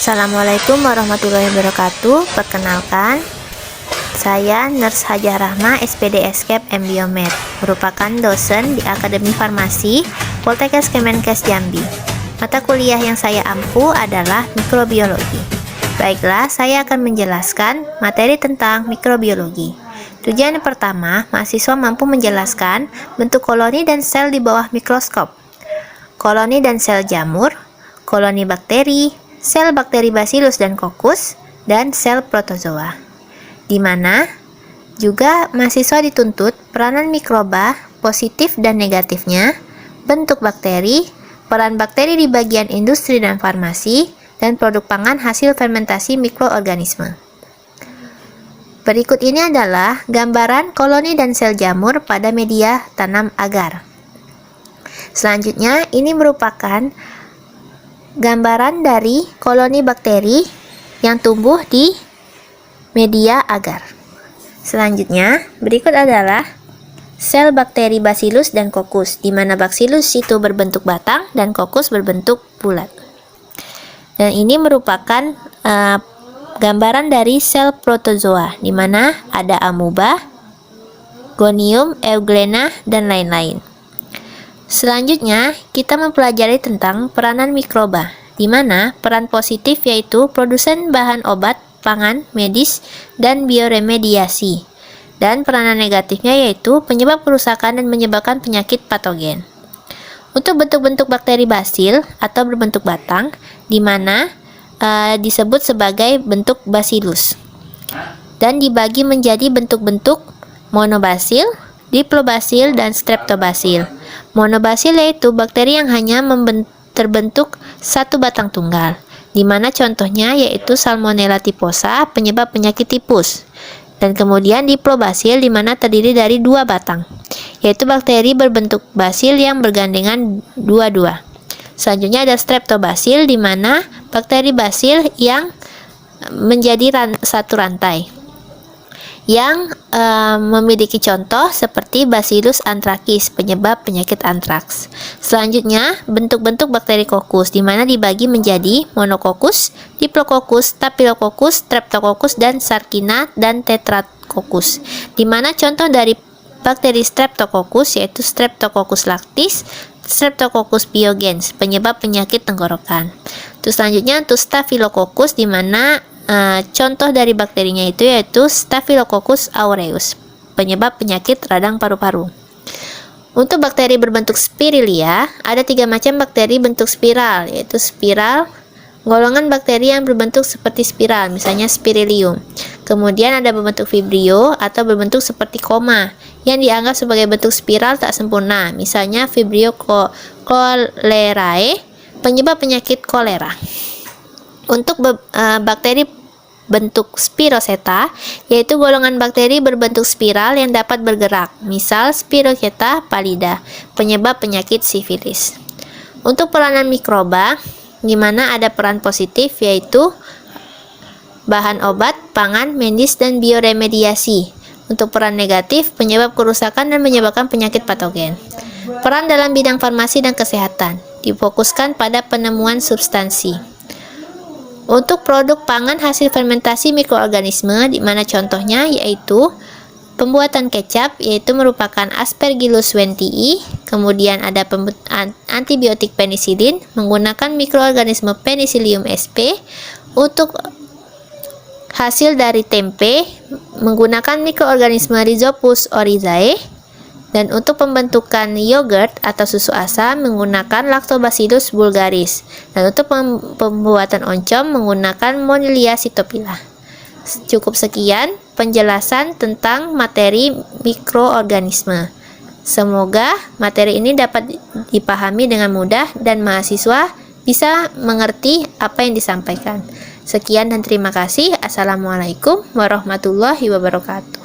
Assalamualaikum warahmatullahi wabarakatuh. Perkenalkan, saya Nurse Hajah Rahma, SPD Escape M Biomed, merupakan dosen di Akademi Farmasi Poltekkes Kemenkes Jambi. Mata kuliah yang saya ampu adalah mikrobiologi. Baiklah, saya akan menjelaskan materi tentang mikrobiologi. Tujuan yang pertama, mahasiswa mampu menjelaskan bentuk koloni dan sel di bawah mikroskop, koloni dan sel jamur, koloni bakteri, sel bakteri Bacillus dan Coccus, dan sel protozoa. Di mana juga mahasiswa dituntut peranan mikroba, positif dan negatifnya, bentuk bakteri, peran bakteri di bagian industri dan farmasi, dan produk pangan hasil fermentasi mikroorganisme. Berikut ini adalah gambaran koloni dan sel jamur pada media tanam agar. Selanjutnya, ini merupakan gambaran dari koloni bakteri yang tumbuh di media agar. Selanjutnya, berikut adalah sel bakteri Bacillus dan Coccus, di mana Bacillus itu berbentuk batang dan Coccus berbentuk bulat. Dan ini merupakan gambaran dari sel protozoa, di mana ada amuba, gonium, euglena, dan lain-lain. Selanjutnya, kita mempelajari tentang peranan mikroba, di mana peran positif yaitu produsen bahan obat, pangan, medis, dan bioremediasi. Dan peranan negatifnya yaitu penyebab kerusakan dan menyebabkan penyakit patogen. Untuk bentuk-bentuk bakteri basil atau berbentuk batang, di mana disebut sebagai bentuk Bacillus. Dan dibagi menjadi bentuk-bentuk monobasil, diplobasil, dan streptobasil. Monobasil yaitu bakteri yang hanya terbentuk satu batang tunggal, di mana contohnya yaitu Salmonella typhosa, penyebab penyakit tipus. Dan kemudian diplobasil, di mana terdiri dari dua batang, yaitu bakteri berbentuk basil yang bergandengan dua-dua. Selanjutnya ada streptobasil, di mana bakteri basil yang menjadi satu rantai, yang memiliki contoh seperti Bacillus anthracis, penyebab penyakit antraks. Selanjutnya, bentuk-bentuk bakteri Coccus, di mana dibagi menjadi Monococcus, Diplococcus, Staphylococcus, Streptococcus, dan Sarkina dan Tetracoccus. Di mana contoh dari bakteri Streptococcus yaitu Streptococcus lactis, Streptococcus pyogenes, penyebab penyakit tenggorokan. Terus selanjutnya untuk Staphylococcus, di mana contoh dari bakterinya itu yaitu Staphylococcus aureus, penyebab penyakit radang paru-paru. Untuk bakteri berbentuk Spirilia, ada 3 macam bakteri bentuk spiral, yaitu spiral, golongan bakteri yang berbentuk seperti spiral, misalnya Spirilium. Kemudian ada berbentuk Vibrio atau berbentuk seperti koma, yang dianggap sebagai bentuk spiral tak sempurna, misalnya Vibrio cholerae, penyebab penyakit kolera. Untuk bakteri bentuk Spiroseta, yaitu golongan bakteri berbentuk spiral yang dapat bergerak, misal Spirocheta pallida, penyebab penyakit sifilis. Untuk peranan mikroba, di mana ada peran positif yaitu bahan obat, pangan, medis, dan bioremediasi. Untuk peran negatif, penyebab kerusakan dan menyebabkan penyakit patogen. Peran dalam bidang farmasi dan kesehatan difokuskan pada penemuan substansi. Untuk produk pangan hasil fermentasi mikroorganisme, di mana contohnya yaitu pembuatan kecap, yaitu merupakan Aspergillus wentii, kemudian ada antibiotik penisilin menggunakan mikroorganisme Penicillium sp. Untuk hasil dari tempe menggunakan mikroorganisme Rhizopus oryzae. Dan untuk pembentukan yogurt atau susu asam menggunakan Lactobacillus bulgaris. Dan untuk pembuatan oncom menggunakan Monilia cytophila. Cukup sekian penjelasan tentang materi mikroorganisme. Semoga materi ini dapat dipahami dengan mudah dan mahasiswa bisa mengerti apa yang disampaikan. Sekian dan terima kasih. Assalamualaikum warahmatullahi wabarakatuh.